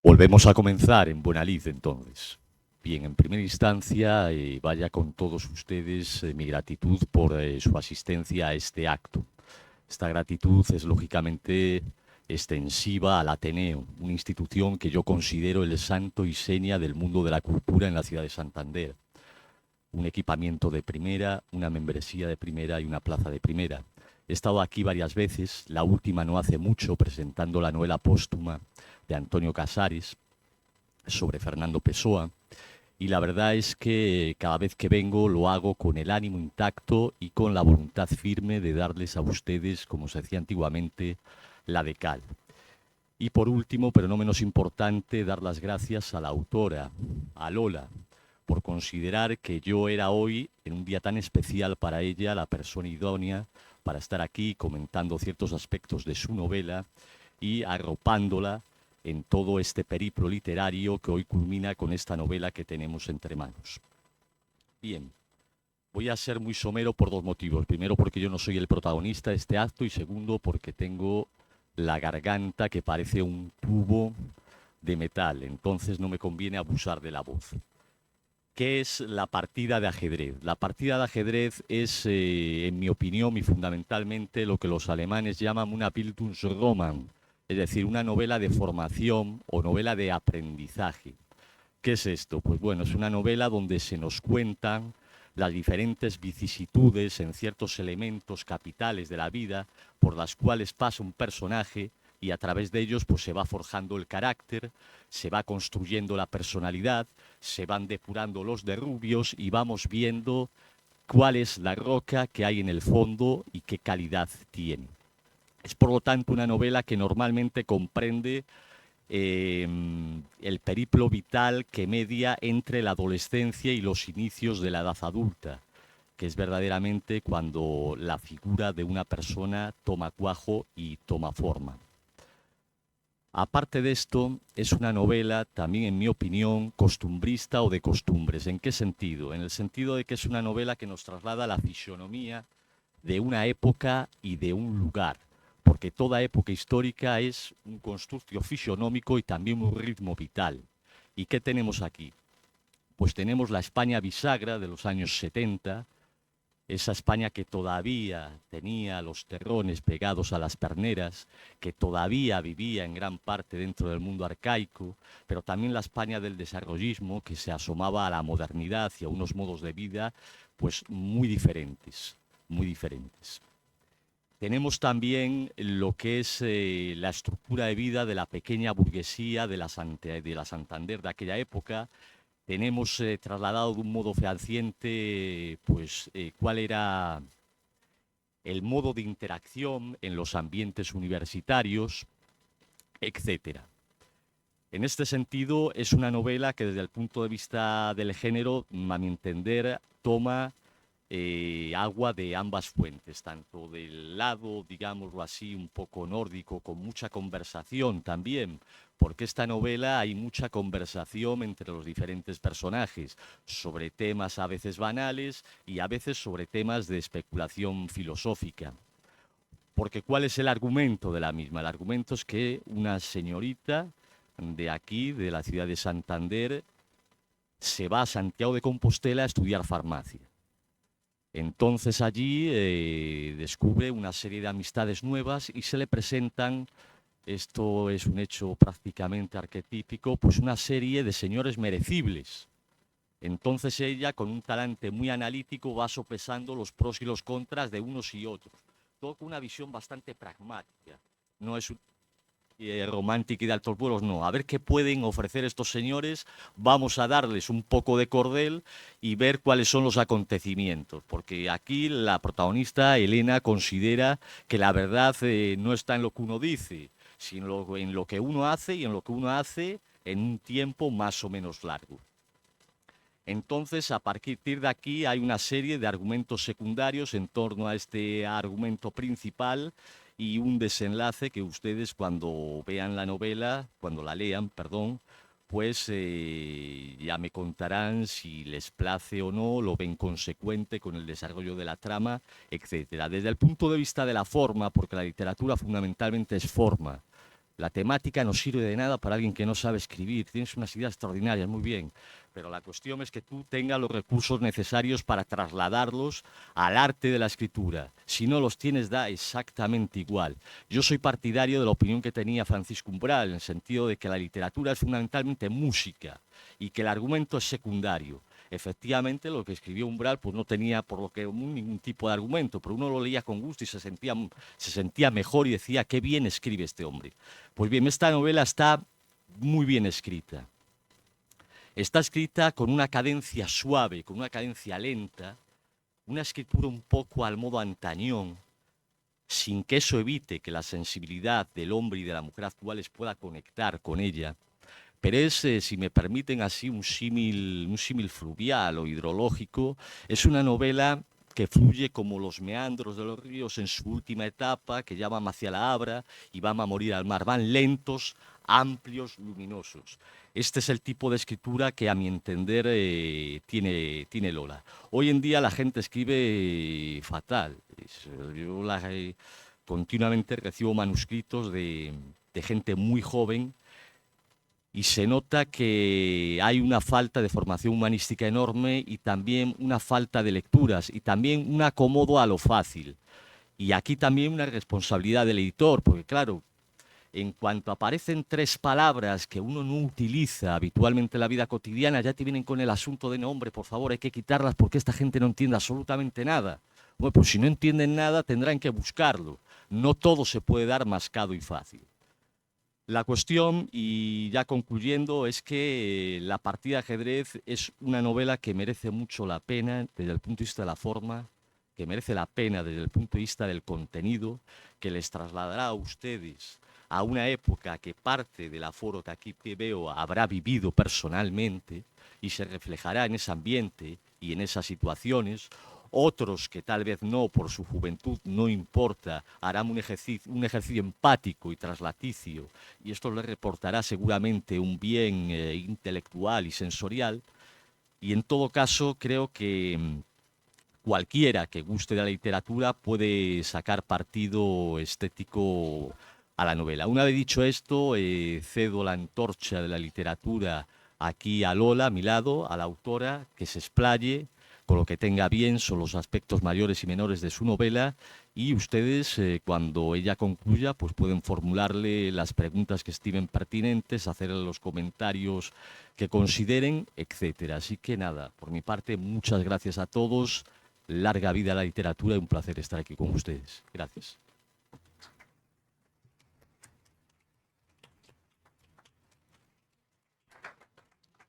Volvemos a comenzar en Buena Lid, entonces. Bien, en primera instancia, vaya con todos ustedes mi gratitud por su asistencia a este acto. Esta gratitud es lógicamente extensiva al Ateneo, una institución que yo considero el santo y seña del mundo de la cultura en la ciudad de Santander. Un equipamiento de primera, una membresía de primera y una plaza de primera. He estado aquí varias veces, la última no hace mucho, presentando la novela póstuma de Antonio Casares sobre Fernando Pessoa, y la verdad es que cada vez que vengo lo hago con el ánimo intacto y con la voluntad firme de darles a ustedes, como se decía antiguamente, la de cal. Y por último, pero no menos importante, dar las gracias a la autora, a Lola, por considerar que yo era hoy, en un día tan especial para ella, la persona idónea para estar aquí comentando ciertos aspectos de su novela y arropándola en todo este periplo literario que hoy culmina con esta novela que tenemos entre manos. Bien, voy a ser muy somero por dos motivos. Primero, porque yo no soy el protagonista de este acto, y segundo, porque tengo la garganta que parece un tubo de metal, entonces no me conviene abusar de la voz. ¿Qué es la partida de ajedrez? La partida de ajedrez es, en mi opinión y fundamentalmente, lo que los alemanes llaman una Bildungsroman, es decir, una novela de formación o novela de aprendizaje. ¿Qué es esto? Pues bueno, es una novela donde se nos cuentan las diferentes vicisitudes en ciertos elementos capitales de la vida por las cuales pasa un personaje, y a través de ellos pues se va forjando el carácter, se va construyendo la personalidad, se van depurando los derrubios y vamos viendo cuál es la roca que hay en el fondo y qué calidad tiene. Es por lo tanto una novela que normalmente comprende el periplo vital que media entre la adolescencia y los inicios de la edad adulta, que es verdaderamente cuando la figura de una persona toma cuajo y toma forma. Aparte de esto, es una novela también, en mi opinión, costumbrista o de costumbres. ¿En qué sentido? En el sentido de que es una novela que nos traslada la fisionomía de una época y de un lugar, porque toda época histórica es un constructo fisionómico y también un ritmo vital. ¿Y qué tenemos aquí? Pues tenemos la España bisagra de los años 70, esa España que todavía tenía los terrones pegados a las perneras, que todavía vivía en gran parte dentro del mundo arcaico, pero también la España del desarrollismo, que se asomaba a la modernidad y a unos modos de vida pues muy diferentes, muy diferentes. Tenemos también lo que es la estructura de vida de la pequeña burguesía de la Santander de aquella época. Tenemos trasladado de un modo fehaciente pues, cuál era el modo de interacción en los ambientes universitarios, etcétera. En este sentido, es una novela que desde el punto de vista del género, a mi entender, toma agua de ambas fuentes, tanto del lado, digámoslo así, un poco nórdico, con mucha conversación también, porque esta novela hay mucha conversación entre los diferentes personajes, sobre temas a veces banales y a veces sobre temas de especulación filosófica. Porque ¿cuál es el argumento de la misma? El argumento es que una señorita de aquí, de la ciudad de Santander, se va a Santiago de Compostela a estudiar farmacia. Entonces allí descubre una serie de amistades nuevas y se le presentan, esto es un hecho prácticamente arquetípico, pues una serie de señores merecibles. Entonces ella, con un talante muy analítico, va sopesando los pros y los contras de unos y otros. Todo con una visión bastante pragmática. No es romántica y de altos vuelos, no. A ver qué pueden ofrecer estos señores, vamos a darles un poco de cordel y ver cuáles son los acontecimientos, porque aquí la protagonista, Elena, considera que la verdad no está en lo que uno dice, sino en lo que uno hace, y en lo que uno hace en un tiempo más o menos largo. Entonces, a partir de aquí hay una serie de argumentos secundarios en torno a este argumento principal y un desenlace que ustedes, cuando vean la novela, cuando la lean, perdón, pues ya me contarán si les place o no, lo ven consecuente con el desarrollo de la trama, etcétera. Desde el punto de vista de la forma, porque la literatura fundamentalmente es forma, La temática no sirve de nada para alguien que no sabe escribir. Tienes unas ideas extraordinarias, muy bien. Pero la cuestión es que tú tengas los recursos necesarios para trasladarlos al arte de la escritura. Si no los tienes, da exactamente igual. Yo soy partidario de la opinión que tenía Francisco Umbral, en el sentido de que la literatura es fundamentalmente música y que el argumento es secundario. Efectivamente, lo que escribió Umbral pues no tenía por lo que ningún tipo de argumento, pero uno lo leía con gusto y se sentía mejor y decía, qué bien escribe este hombre. Pues bien, esta novela está muy bien escrita. Está escrita con una cadencia suave, con una cadencia lenta, una escritura un poco al modo antañón, sin que eso evite que la sensibilidad del hombre y de la mujer actuales pueda conectar con ella. Pero es, si me permiten así, un símil fluvial o hidrológico. Es una novela que fluye como los meandros de los ríos en su última etapa, que ya van hacia la Abra y van a morir al mar. Van lentos, amplios, luminosos. Este es el tipo de escritura que, a mi entender, tiene Lola. Hoy en día la gente escribe fatal. Yo continuamente recibo manuscritos de gente muy joven y se nota que hay una falta de formación humanística enorme y también una falta de lecturas y también un acomodo a lo fácil. Y aquí también una responsabilidad del editor, porque claro, en cuanto aparecen tres palabras que uno no utiliza habitualmente en la vida cotidiana, ya te vienen con el asunto de no, hombre, por favor, hay que quitarlas porque esta gente no entiende absolutamente nada. Bueno, pues si no entienden nada, tendrán que buscarlo. No todo se puede dar mascado y fácil. La cuestión, y ya concluyendo, es que La partida de ajedrez es una novela que merece mucho la pena desde el punto de vista de la forma, que merece la pena desde el punto de vista del contenido, que les trasladará a ustedes a una época que parte del aforo que aquí veo habrá vivido personalmente y se reflejará en ese ambiente y en esas situaciones. Otros que tal vez no, por su juventud, no importa, harán un ejercicio empático y traslaticio, y esto les reportará seguramente un bien intelectual y sensorial. Y en todo caso, creo que cualquiera que guste de la literatura puede sacar partido estético a la novela. Una vez dicho esto, cedo la antorcha de la literatura aquí a Lola, a mi lado, a la autora, que se explaye con lo que tenga bien son los aspectos mayores y menores de su novela, y ustedes, cuando ella concluya, pues pueden formularle las preguntas que estimen pertinentes, hacerle los comentarios que consideren, etcétera. Así que nada, por mi parte, muchas gracias a todos. Larga vida a la literatura y un placer estar aquí con ustedes. Gracias.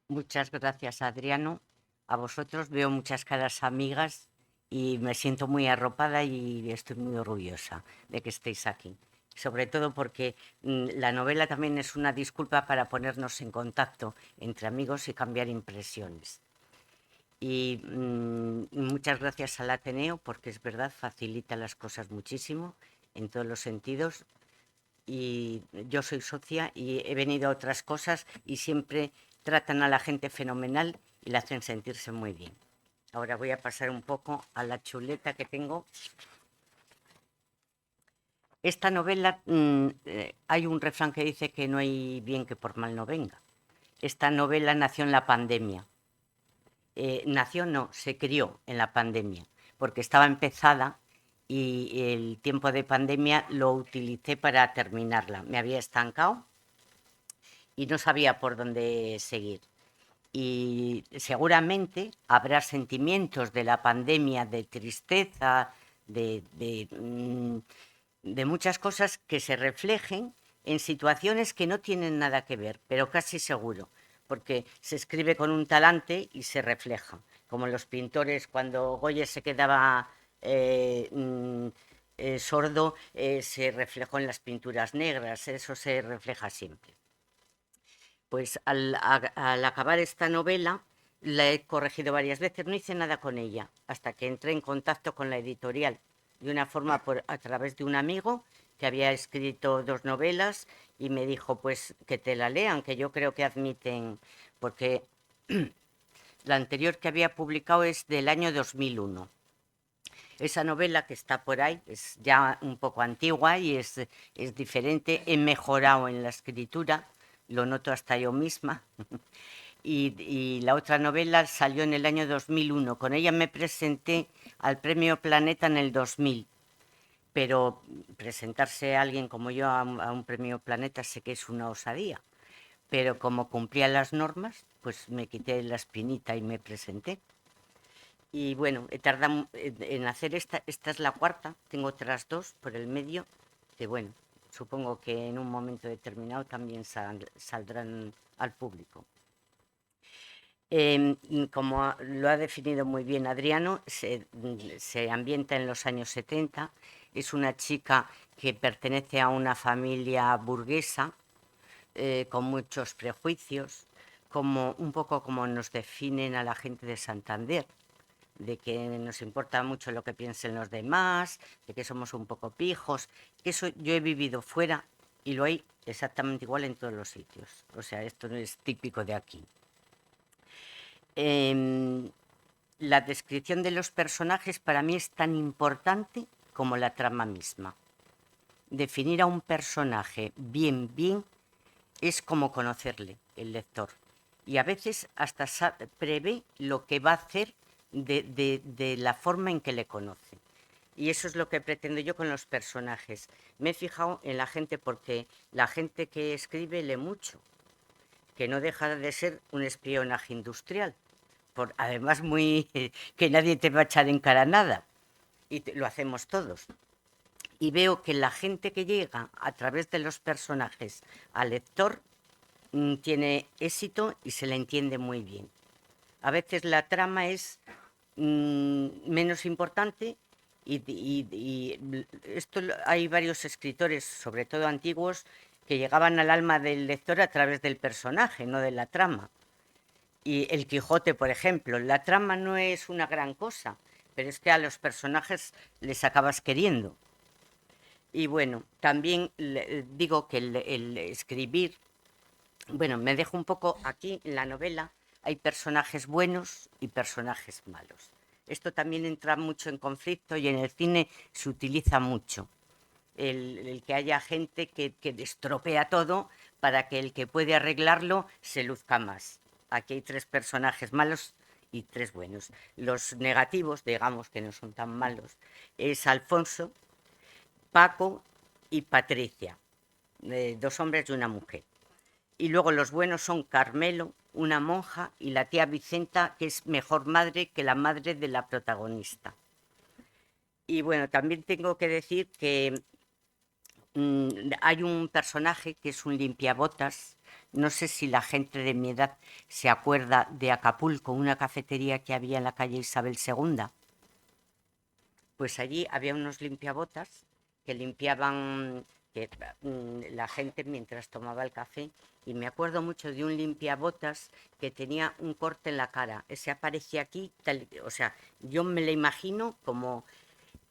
Muchas gracias, Adriano. A vosotros veo muchas caras amigas y me siento muy arropada y estoy muy orgullosa de que estéis aquí. Sobre todo porque la novela también es una disculpa para ponernos en contacto entre amigos y cambiar impresiones. Y muchas gracias al Ateneo, porque es verdad, facilita las cosas muchísimo en todos los sentidos. Y yo soy socia y he venido a otras cosas y siempre tratan a la gente fenomenal y la hacen sentirse muy bien. Ahora voy a pasar un poco a la chuleta que tengo. Esta novela, hay un refrán que dice que no hay bien que por mal no venga. Esta novela nació en la pandemia. Nació, no, se crió en la pandemia, porque estaba empezada y el tiempo de pandemia lo utilicé para terminarla. Me había estancado y no sabía por dónde seguir. Y seguramente habrá sentimientos de la pandemia, de tristeza, de muchas cosas que se reflejen en situaciones que no tienen nada que ver, pero casi seguro, porque se escribe con un talante y se refleja, como los pintores cuando Goya se quedaba sordo, se reflejó en las pinturas negras, eso se refleja siempre. Pues al acabar esta novela la he corregido varias veces, no hice nada con ella, hasta que entré en contacto con la editorial, de una forma a través de un amigo que había escrito 2 novelas y me dijo, pues que te la lean, que yo creo que admiten, porque la anterior que había publicado es del año 2001 Esa novela que está por ahí es ya un poco antigua y es diferente. He mejorado en la escritura, lo noto hasta yo misma. Y la otra novela salió en el año 2001. Con ella me presenté al Premio Planeta en el 2000. Pero presentarse a alguien como yo a un Premio Planeta sé que es una osadía. Pero como cumplía las normas, pues me quité la espinita y me presenté. Y bueno, he tardado en hacer esta. Esta es la cuarta. Tengo otras dos por el medio, que bueno, supongo que en un momento determinado también saldrán al público. Como lo ha definido muy bien Adriano, se ambienta en los años 70. Es una chica que pertenece a una familia burguesa, con muchos prejuicios, como un poco como nos definen a la gente de Santander, de que nos importa mucho lo que piensen los demás, de que somos un poco pijos, que eso yo he vivido fuera y lo hay exactamente igual en todos los sitios. O sea, esto no es típico de aquí. La descripción de los personajes para mí es tan importante como la trama misma. Definir a un personaje bien es como conocerle, el lector. Y a veces hasta prevé lo que va a hacer de la forma en que le conoce. Y eso es lo que pretendo yo con los personajes. Me he fijado en la gente porque la gente que escribe lee mucho, que no deja de ser un espionaje industrial. Además, muy que nadie te va a echar en cara nada. Y lo hacemos todos. Y veo que la gente que llega a través de los personajes al lector tiene éxito y se la entiende muy bien. A veces la trama es menos importante y esto hay varios escritores, sobre todo antiguos, que llegaban al alma del lector a través del personaje, no de la trama. Y El Quijote, por ejemplo, la trama no es una gran cosa, pero es que a los personajes les acabas queriendo. Y bueno, también digo que el escribir, bueno, me dejo un poco aquí en la novela, hay personajes buenos y personajes malos. Esto también entra mucho en conflicto y en el cine se utiliza mucho. El que haya gente que estropea todo para que el que puede arreglarlo se luzca más. Aquí hay tres personajes malos y tres buenos. Los negativos, digamos que no son tan malos, es Alfonso, Paco y Patricia, dos hombres y una mujer. Y luego los buenos son Carmelo, una monja, y la tía Vicenta, que es mejor madre que la madre de la protagonista. Y bueno, también tengo que decir que hay un personaje que es un limpiabotas. No sé si la gente de mi edad se acuerda de Acapulco, una cafetería que había en la calle Isabel II. Pues allí había unos limpiabotas que limpiaban la gente mientras tomaba el café. Y me acuerdo mucho de un limpiabotas que tenía un corte en la cara. Ese aparecía aquí, o sea, yo me lo imagino como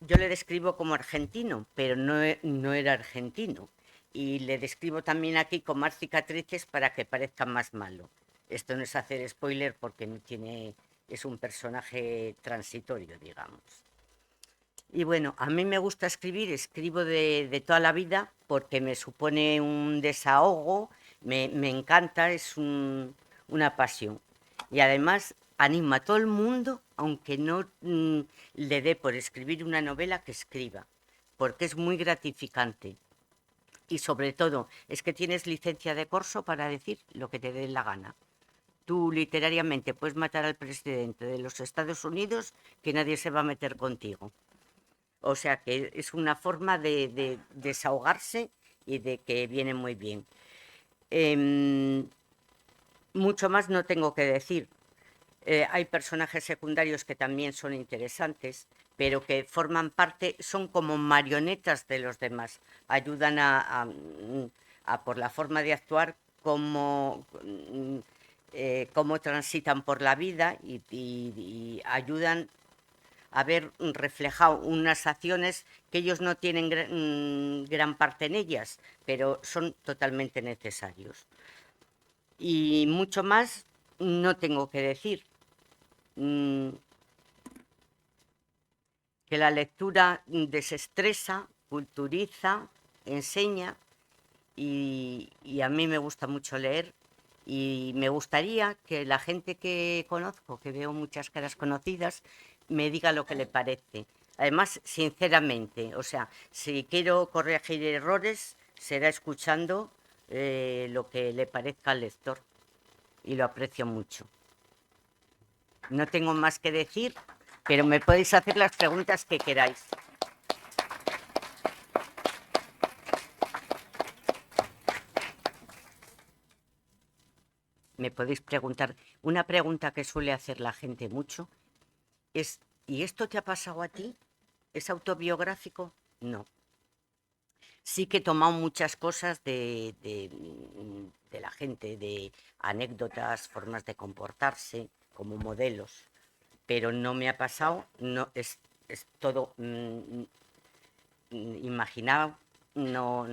yo le describo como argentino, pero no era argentino. Y le describo también aquí con más cicatrices para que parezca más malo. Esto no es hacer spoiler porque no tiene, es un personaje transitorio, digamos. Y bueno, a mí me gusta escribir, escribo de toda la vida porque me supone un desahogo, me encanta, es una pasión. Y además animo a todo el mundo, aunque no le dé por escribir una novela, que escriba, porque es muy gratificante. Y sobre todo, es que tienes licencia de corso para decir lo que te dé la gana. Tú literariamente puedes matar al presidente de los Estados Unidos que nadie se va a meter contigo. O sea que es una forma de desahogarse y de que viene muy bien. Mucho más no tengo que decir. Hay personajes secundarios que también son interesantes, pero que forman parte, son como marionetas de los demás. Ayudan por la forma de actuar, cómo transitan por la vida y ayudan a ver reflejado unas acciones que ellos no tienen gran parte en ellas, pero son totalmente necesarios. Y mucho más no tengo que decir. que la lectura desestresa, culturiza, enseña y a mí me gusta mucho leer y me gustaría que la gente que conozco, que veo muchas caras conocidas, me diga lo que le parece. Además, sinceramente, o sea, si quiero corregir errores, será escuchando lo que le parezca al lector y lo aprecio mucho. No tengo más que decir, pero me podéis hacer las preguntas que queráis. Me podéis preguntar. Una pregunta que suele hacer la gente mucho es, ¿y esto te ha pasado a ti? ¿Es autobiográfico? No. Sí que he tomado muchas cosas de la gente, de anécdotas, formas de comportarse, como modelos, pero no me ha pasado, no, es todo imaginado, no,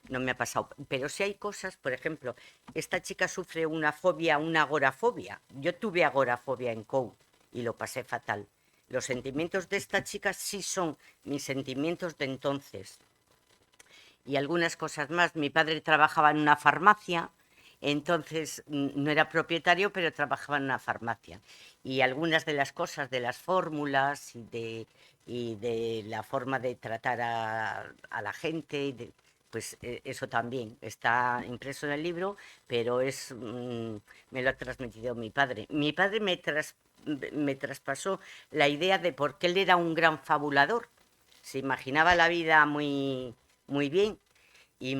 no me ha pasado. Pero sí hay cosas, por ejemplo, esta chica sufre una fobia, una agorafobia. Yo tuve agorafobia en COU y lo pasé fatal. Los sentimientos de esta chica sí son mis sentimientos de entonces. Y algunas cosas más. Mi padre trabajaba en una farmacia, entonces no era propietario, pero trabajaba en una farmacia. Y algunas de las cosas, de las fórmulas y de la forma de tratar a la gente, pues eso también está impreso en el libro, pero me lo ha transmitido mi padre. Mi padre me traspasó la idea de por qué él era un gran fabulador. Se imaginaba la vida muy bien y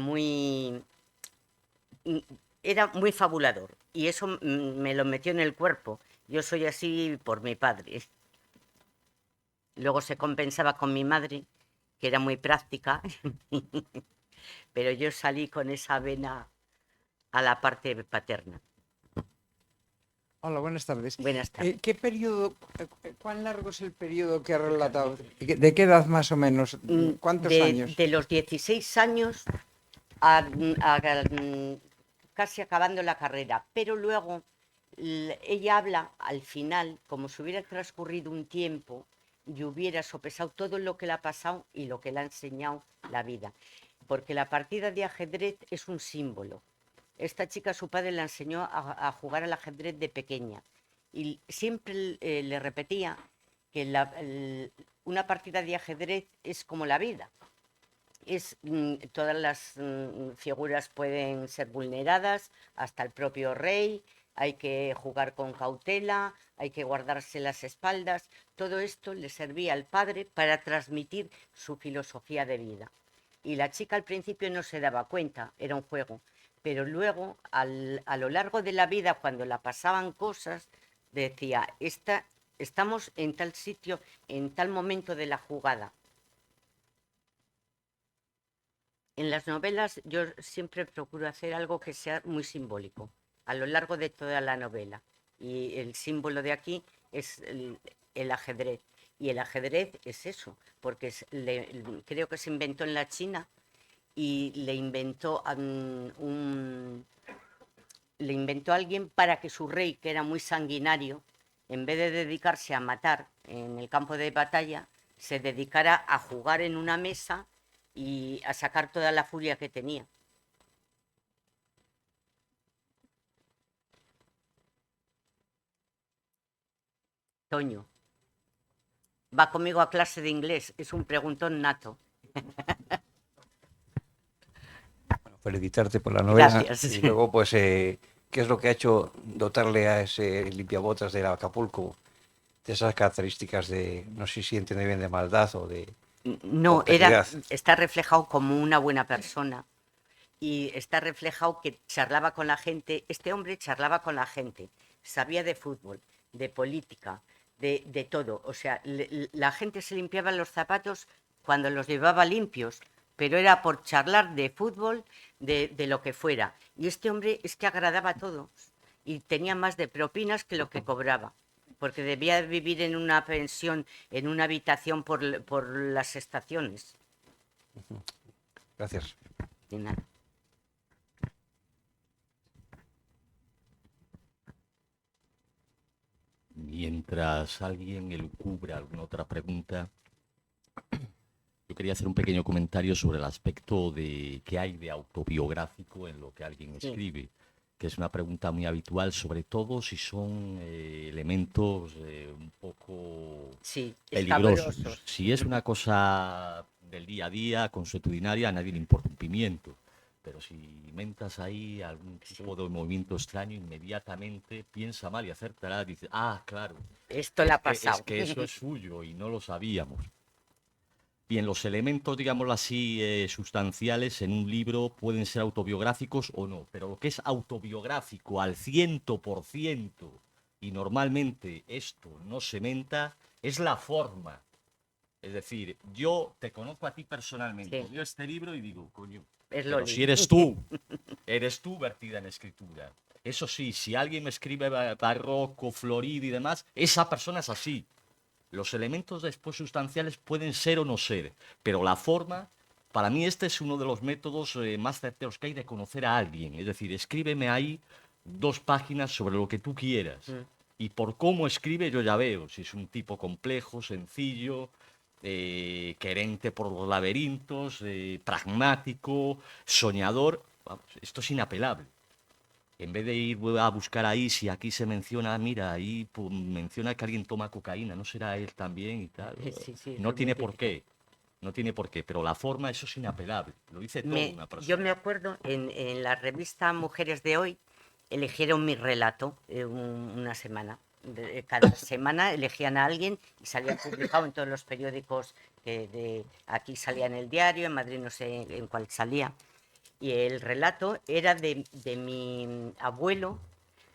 era muy fabulador y eso me lo metió en el cuerpo. Yo soy así por mi padre. Luego se compensaba con mi madre, que era muy práctica, pero yo salí con esa vena a la parte paterna. Hola, buenas tardes. Buenas tardes. ¿Qué periodo, cuán largo es el periodo que ha relatado? ¿De qué edad más o menos? ¿Cuántos años? De los 16 años a casi acabando la carrera, pero luego ella habla al final como si hubiera transcurrido un tiempo y hubiera sopesado todo lo que le ha pasado y lo que le ha enseñado la vida, porque la partida de ajedrez es un símbolo. Esta chica, su padre le enseñó a jugar al ajedrez de pequeña y siempre le repetía que una partida de ajedrez es como la vida, todas las figuras pueden ser vulneradas, hasta el propio rey, hay que jugar con cautela, hay que guardarse las espaldas. Todo esto le servía al padre para transmitir su filosofía de vida. Y la chica al principio no se daba cuenta, era un juego, pero luego a lo largo de la vida, cuando la pasaban cosas, decía, estamos en tal sitio, en tal momento de la jugada. En las novelas yo siempre procuro hacer algo que sea muy simbólico a lo largo de toda la novela. Y el símbolo de aquí es el ajedrez. Y el ajedrez es eso, porque creo que se inventó en la China y le inventó a alguien para que su rey, que era muy sanguinario, en vez de dedicarse a matar en el campo de batalla, se dedicara a jugar en una mesa y a sacar toda la furia que tenía. Toño, va conmigo a clase de inglés, es un preguntón nato. Bueno, felicitarte por la novela. Gracias. Y luego, pues, ¿qué es lo que ha hecho dotarle a ese limpiabotas del Acapulco de esas características de, no sé si entiende bien, de maldad o de No, complejidad? está reflejado como una buena persona y está reflejado que charlaba con la gente. Este hombre charlaba con la gente, sabía de fútbol, de política, de todo. O sea, la gente se limpiaba los zapatos cuando los llevaba limpios, pero era por charlar de fútbol, de lo que fuera. Y este hombre es que agradaba a todos y tenía más de propinas que lo que cobraba, porque debía vivir en una pensión, en una habitación por las estaciones. Gracias. De nada. Mientras alguien elucubra alguna otra pregunta, Yo quería hacer un pequeño comentario sobre el aspecto de qué hay de autobiográfico en lo que alguien Sí, escribe, que es una pregunta muy habitual, sobre todo si son elementos un poco sí, peligrosos. escabrosos. Si es una cosa del día a día, consuetudinaria, a nadie le importa un pimiento. Pero si inventas ahí algún Sí. tipo de movimiento extraño, inmediatamente piensa mal y acertará, dice, ah, claro, Esto le ha es pasado. que eso es suyo y no lo sabíamos. Bien, los elementos, digámoslo así, sustanciales en un libro pueden ser autobiográficos o no, pero lo que es autobiográfico al 100% y normalmente esto no se menta, es la forma. Es decir, yo te conozco a ti personalmente, Sí, leo este libro y digo, coño, es pero si Loli. eres tú vertida en escritura. Eso sí, si alguien me escribe barroco, florido y demás, esa persona es así. Los elementos después sustanciales pueden ser o no ser, pero la forma, para mí este es uno de los métodos más certeros que hay de conocer a alguien. Es decir, escríbeme ahí 2 páginas sobre lo que tú quieras. Mm. Y por cómo escribe yo ya veo si es un tipo complejo, sencillo, querente por los laberintos, pragmático, soñador. Vamos, esto es inapelable. En vez de ir a buscar ahí, si aquí se menciona, mira, ahí pues, menciona que alguien toma cocaína, ¿no será él también y tal? Sí, sí, es No muy tiene por típico. qué, no tiene por qué, pero la forma, eso es inapelable, lo dice todo una Yo persona. me acuerdo en la revista Mujeres de Hoy eligieron mi relato una semana. Cada semana elegían a alguien y salía publicado en todos los periódicos que aquí salía en el diario, en Madrid no sé en cuál salía. Y el relato era de mi abuelo,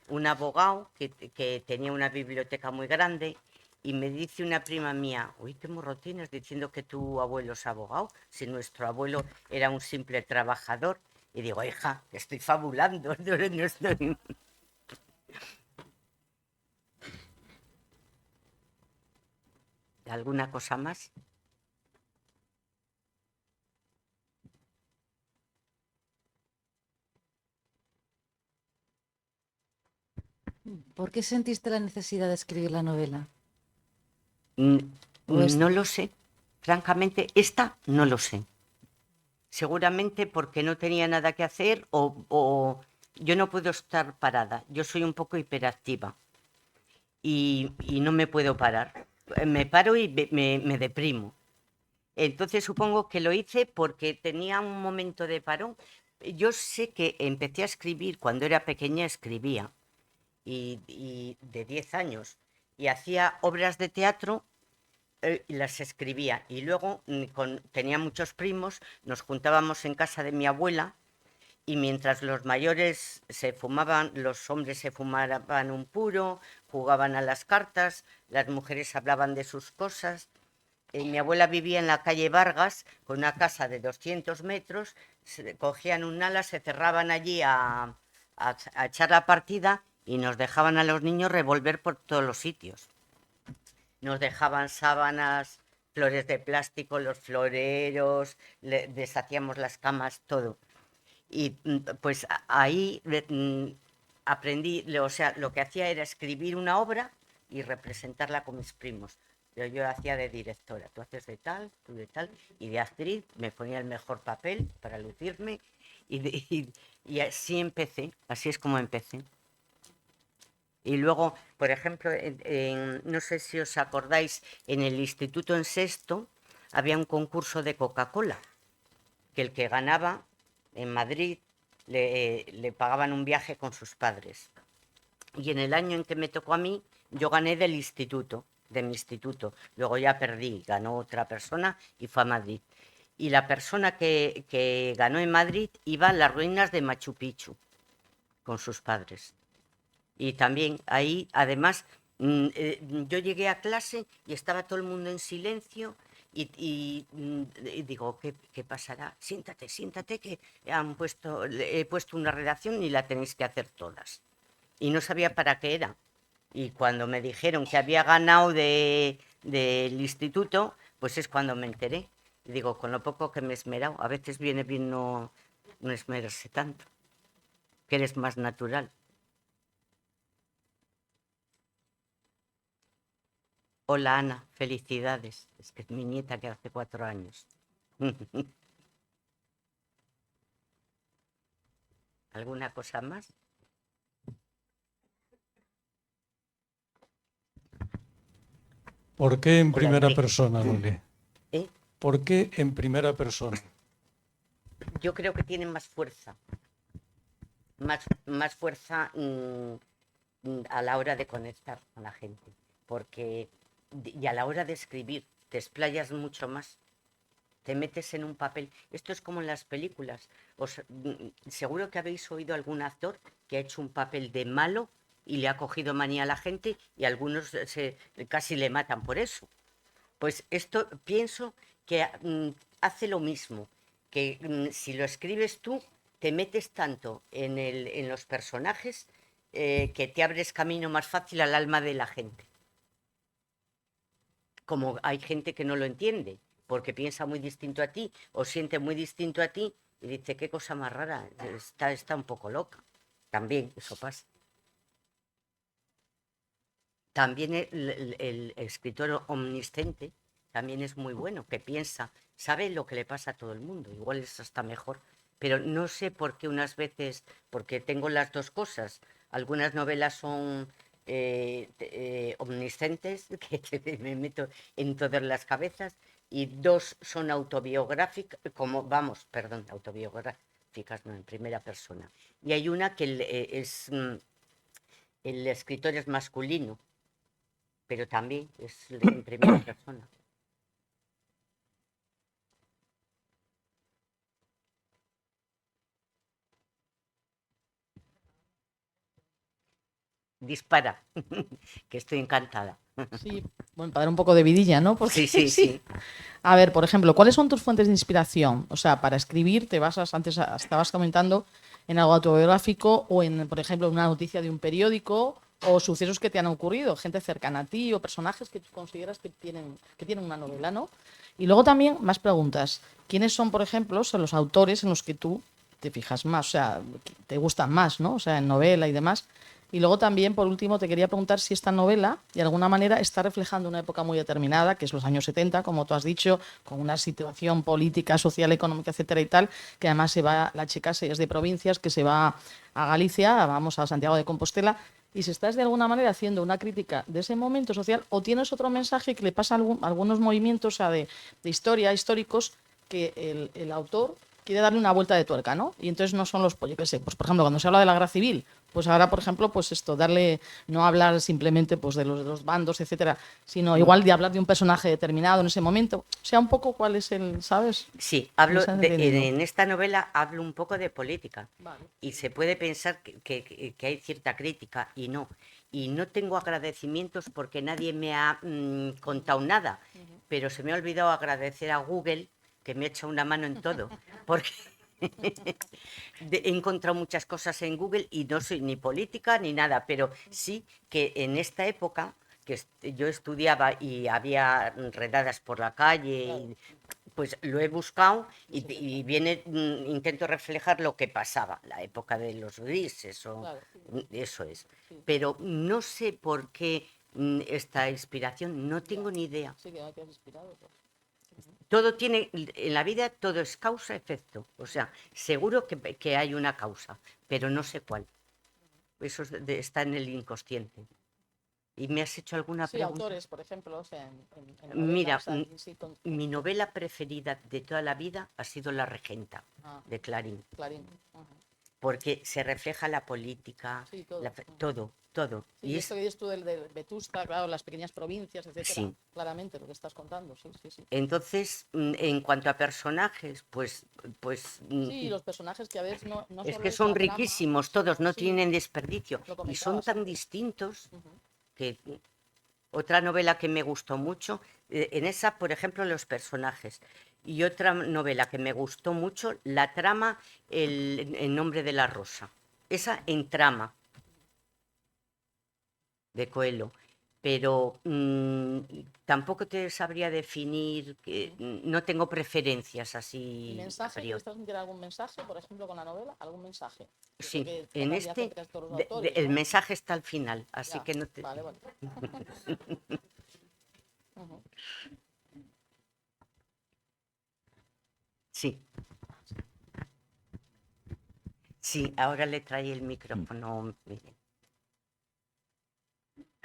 un abogado que tenía una biblioteca muy grande, y me dice una prima mía, uy, qué morro tienes diciendo que tu abuelo es abogado, si nuestro abuelo era un simple trabajador. Y digo, hija, que estoy fabulando, no estoy... ¿Alguna cosa más? ¿Por qué sentiste la necesidad de escribir la novela? ¿O No esta? lo sé, francamente, esta no lo sé. Seguramente porque no tenía nada que hacer o yo no puedo estar parada, yo soy un poco hiperactiva y no me puedo parar. Me paro y me deprimo. Entonces supongo que lo hice porque tenía un momento de parón. Yo sé que empecé a escribir cuando era pequeña, escribía, y de 10 años, y hacía obras de teatro y las escribía. Y luego tenía muchos primos, nos juntábamos en casa de mi abuela y mientras los mayores se fumaban, los hombres se fumaban un puro, jugaban a las cartas, las mujeres hablaban de sus cosas. Mi abuela vivía en la calle Vargas, con una casa de 200 metros, cogían un ala, se cerraban allí a echar la partida y nos dejaban a los niños revolver por todos los sitios. Nos dejaban sábanas, flores de plástico, los floreros, deshacíamos las camas, todo. Y pues ahí aprendí, o sea, lo que hacía era escribir una obra y representarla con mis primos. Pero yo hacía de directora, tú haces de tal, tú de tal, y de actriz me ponía el mejor papel para lucirme y así empecé, así es como empecé. Y luego, por ejemplo, no sé si os acordáis, en el instituto en sexto había un concurso de Coca-Cola, que el que ganaba en Madrid le pagaban un viaje con sus padres. Y en el año en que me tocó a mí, yo gané del instituto, de mi instituto. Luego ya perdí, ganó otra persona y fue a Madrid. Y la persona que ganó en Madrid iba a las ruinas de Machu Picchu con sus padres. Y también ahí, además, yo llegué a clase y estaba todo el mundo en silencio y digo, ¿qué pasará? Siéntate, siéntate, que he puesto una redacción y la tenéis que hacer todas. Y no sabía para qué era. Y cuando me dijeron que había ganado del instituto, pues es cuando me enteré. Y digo, con lo poco que me he esmerado, a veces viene bien no esmerarse tanto, que eres más natural. Hola Ana, felicidades. Es que es mi nieta que hace 4 años. ¿Alguna cosa más? ¿Por qué en Hola, primera Enrique. persona, Loli? ¿Eh? ¿Por qué en primera persona? Yo creo que tiene más fuerza, más fuerza a la hora de conectar con la gente, porque y a la hora de escribir te explayas mucho más, te metes en un papel. Esto es como en las películas. Seguro que habéis oído algún actor que ha hecho un papel de malo y le ha cogido manía a la gente y algunos casi le matan por eso. Pues esto pienso que hace lo mismo, que si lo escribes tú, te metes tanto en los personajes que te abres camino más fácil al alma de la gente. Como hay gente que no lo entiende, porque piensa muy distinto a ti o siente muy distinto a ti y dice, qué cosa más rara, está un poco loca. También eso pasa. También el escritor omnisciente también es muy bueno, que piensa, sabe lo que le pasa a todo el mundo, igual es hasta mejor, pero no sé por qué unas veces, porque tengo las dos cosas, algunas novelas son omniscientes, que me meto en todas las cabezas, y dos son autobiográficas, autobiográficas, no, en primera persona. Y hay una que el escritor es masculino, pero también es en primera persona. Dispara, que estoy encantada. Sí, bueno, para dar un poco de vidilla, ¿no? Porque Sí. A ver, por ejemplo, ¿cuáles son tus fuentes de inspiración? O sea, para escribir, te basas, antes estabas comentando, en algo autobiográfico o en, por ejemplo, una noticia de un periódico o sucesos que te han ocurrido, gente cercana a ti o personajes que tú consideras que tienen una novela, ¿no? Y luego también, más preguntas. ¿Quiénes son, por ejemplo, son los autores en los que tú te fijas más? O sea, te gustan más, ¿no? O sea, en novela y demás. Y luego también, por último, te quería preguntar si esta novela, de alguna manera, está reflejando una época muy determinada, que es los años 70, como tú has dicho, con una situación política, social, económica, etcétera y tal, que además la chica es de provincias, que se va a Galicia, vamos a Santiago de Compostela, y si estás de alguna manera haciendo una crítica de ese momento social, o tienes otro mensaje que le pasa a algunos movimientos, o sea, de historia, históricos, que el autor quiere darle una vuelta de tuerca, ¿no? Y entonces no son yo qué sé, pues por ejemplo, cuando se habla de la guerra civil, pues ahora, por ejemplo, pues esto, no hablar simplemente pues de los bandos, etcétera, sino igual de hablar de un personaje determinado en ese momento. O sea, un poco cuál es ¿sabes? Sí, ¿Me estás entendiendo? en esta novela hablo un poco de política. Vale. Y se puede pensar que hay cierta crítica y no. Y no tengo agradecimientos porque nadie me ha contado nada, pero se me ha olvidado agradecer a Google, que me ha echado una mano en todo, porque he encontrado muchas cosas en Google y no soy ni política ni nada, pero sí que en esta época que yo estudiaba y había redadas por la calle, Claro. pues lo he buscado y viene, intento reflejar lo que pasaba, la época de los grises, o Claro. eso es. Sí. Pero no sé por qué esta inspiración, no tengo ni idea. Sí, que no te has inspirado. Pues. Todo tiene, en la vida todo es causa-efecto, o sea, seguro que hay una causa, pero no sé cuál. Eso está en el inconsciente. ¿Y me has hecho alguna Sí, pregunta? autores, por ejemplo, o sea, en novela, Mira, o sea, sí, mi novela preferida de toda la vida ha sido La Regenta, Ah, de Clarín, Clarín. Ajá. porque se refleja la política, Sí, todo. todo. Sí, Y y esto que dices tú del Vetusta, claro, las pequeñas provincias, etcétera, sí. claramente lo que estás contando, sí. Entonces, en cuanto a personajes, pues Sí, los personajes que a veces no es solo que es son la trama, riquísimos todos, no sí, tienen desperdicio lo y son comentabas tan antes. distintos Ujú. que otra novela que me gustó mucho, en esa, por ejemplo, los personajes. Y otra novela que me gustó mucho, la trama, el nombre de la rosa. Esa en trama de Coelho. Pero tampoco te sabría definir, no tengo preferencias ¿Y así a mensaje? priori. ¿Quieres transmitir algún mensaje, por ejemplo, con la novela? ¿Algún mensaje? Yo sé Sí, que en tratan de hacer este, casi todos los autores, el ¿no? mensaje está al final, así Ya, que no te... vale. Ujú. Sí, ahora le trae el micrófono. Mire,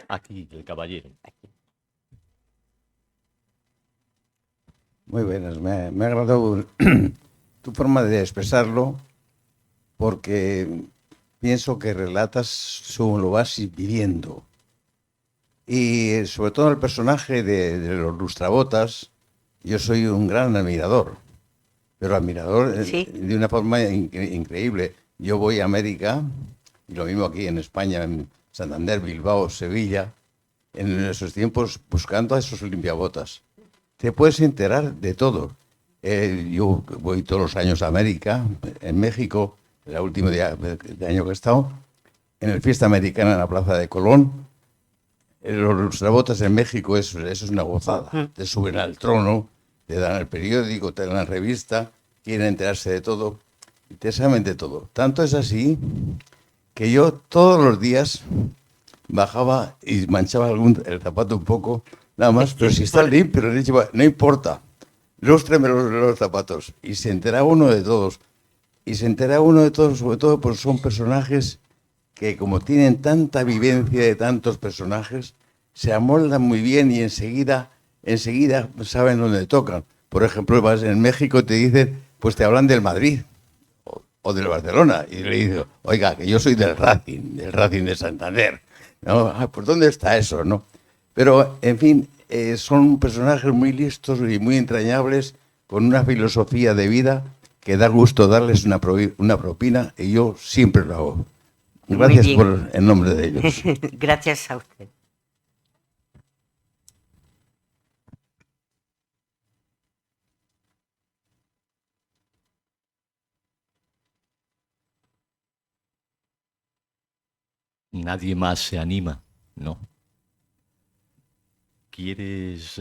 Aquí, el caballero. aquí. Muy buenas, me ha agradado tu forma de expresarlo porque pienso que relatas según lo vas viviendo. Y sobre todo el personaje de los lustrabotas, yo soy un gran admirador, pero admirador Sí. de una forma increíble. Yo voy a América, y lo mismo aquí en España, en Santander, Bilbao, Sevilla, en esos tiempos buscando a esos limpiabotas. Te puedes enterar de todo. Yo voy todos los años a América, en México, el último día de año que he estado, en la fiesta americana en la Plaza de Colón. Los lustrabotas en México, eso es una gozada. Te suben al trono, te dan el periódico, te dan la revista, quieren enterarse de todo, y te saben de todo. Tanto es así que yo todos los días bajaba y manchaba el zapato un poco, nada más, pero si está limpio, no importa. Lústreme los zapatos. Y se entera uno de todos. Y se entera uno de todos, sobre todo, porque son personajes que, como tienen tanta vivencia de tantos personajes, se amoldan muy bien y enseguida saben dónde tocan. Por ejemplo, vas en México y te dicen, pues te hablan del Madrid o del Barcelona. Y le digo, oiga, que yo soy del Racing de Santander. ¿No? Pues ¿dónde está eso, no? Pero, en fin, son personajes muy listos y muy entrañables, con una filosofía de vida que da gusto darles una propina, y yo siempre lo hago. Gracias por en nombre de ellos. Gracias a usted. Nadie más se anima, ¿no? ¿Quieres,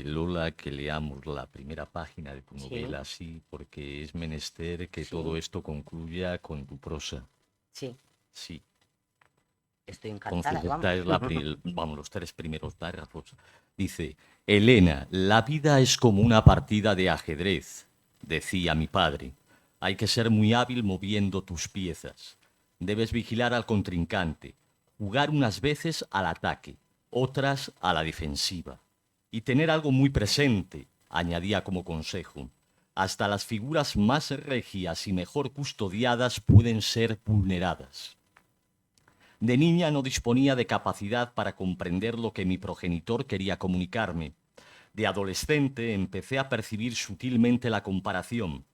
Lola, que leamos la primera página de tu Sí. novela? Sí, porque es menester que Sí. todo esto concluya con tu prosa. Sí, Sí. estoy encantada. Entonces, Vamos. esta es vamos, los 3 primeros párrafos. Dice, Elena, la vida es como una partida de ajedrez, decía mi padre. Hay que ser muy hábil moviendo tus piezas. Debes vigilar al contrincante, jugar unas veces al ataque, otras a la defensiva. Y tener algo muy presente, añadía como consejo. Hasta las figuras más regias y mejor custodiadas pueden ser vulneradas. De niña no disponía de capacidad para comprender lo que mi progenitor quería comunicarme. De adolescente empecé a percibir sutilmente la comparación.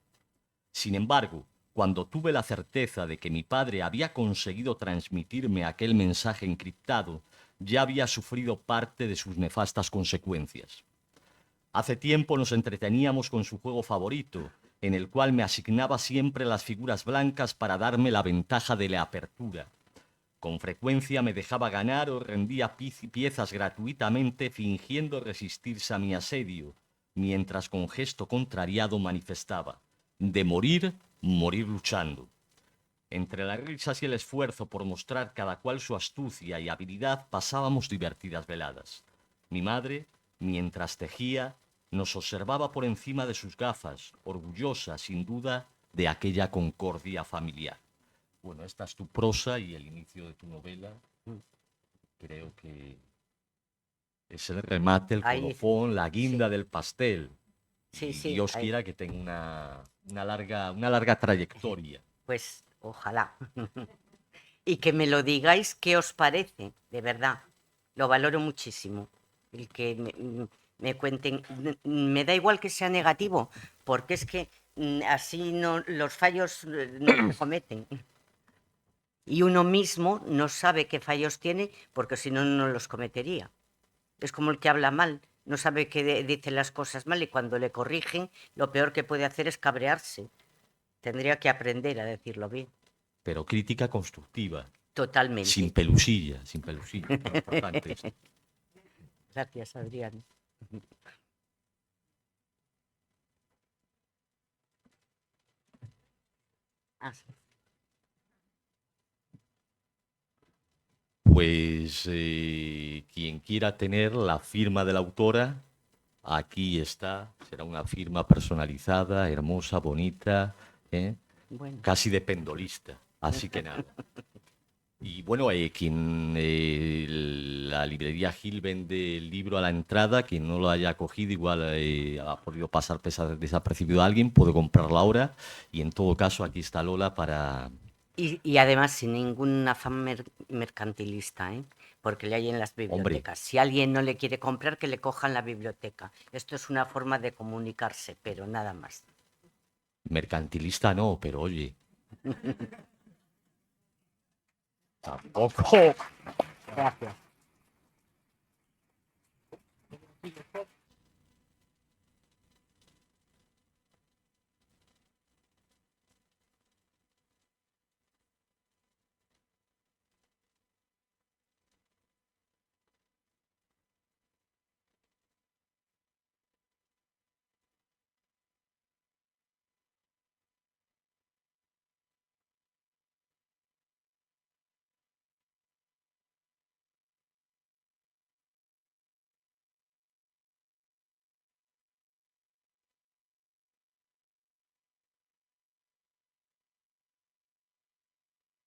Sin embargo, cuando tuve la certeza de que mi padre había conseguido transmitirme aquel mensaje encriptado, ya había sufrido parte de sus nefastas consecuencias. Hace tiempo nos entreteníamos con su juego favorito, en el cual me asignaba siempre las figuras blancas para darme la ventaja de la apertura. Con frecuencia me dejaba ganar o rendía piezas gratuitamente fingiendo resistirse a mi asedio, mientras con gesto contrariado manifestaba: de morir, morir luchando. Entre las risas y el esfuerzo por mostrar cada cual su astucia y habilidad pasábamos divertidas veladas. Mi madre, mientras tejía, nos observaba por encima de sus gafas, orgullosa, sin duda, de aquella concordia familiar. Bueno, esta es tu prosa y el inicio de tu novela. Creo que es el remate, el Ahí, colofón, la guinda sí. del pastel. Sí, Y sí, Dios ahí. quiera que tenga una larga trayectoria. Pues ojalá. Y que me lo digáis qué os parece, de verdad. Lo valoro muchísimo. El que me cuenten. Me da igual que sea negativo, porque es que así no, los fallos no se cometen. Y uno mismo no sabe qué fallos tiene, porque si no, no los cometería. Es como el que habla mal, no sabe que dice las cosas mal, y cuando le corrigen, lo peor que puede hacer es cabrearse. Tendría que aprender a decirlo bien. Pero crítica constructiva, Totalmente. sin pelusilla, sin pelusilla. Muy importante esto. Gracias, Adrián. Ah, sí. Pues quien quiera tener la firma de la autora, aquí está. Será una firma personalizada, hermosa, bonita, ¿eh? Bueno, casi de pendolista. Así que nada. Y bueno, la librería Gil vende el libro a la entrada. Quien no lo haya cogido, igual ha podido pasar desapercibido a alguien, puede comprarlo ahora. Y en todo caso, aquí está Lola para... y además sin ningún afán mercantilista, ¿eh? Porque le hay en las bibliotecas. Si alguien no le quiere comprar, que le cojan la biblioteca. Esto es una forma de comunicarse, pero nada más. Mercantilista no, pero oye. Tampoco. Gracias.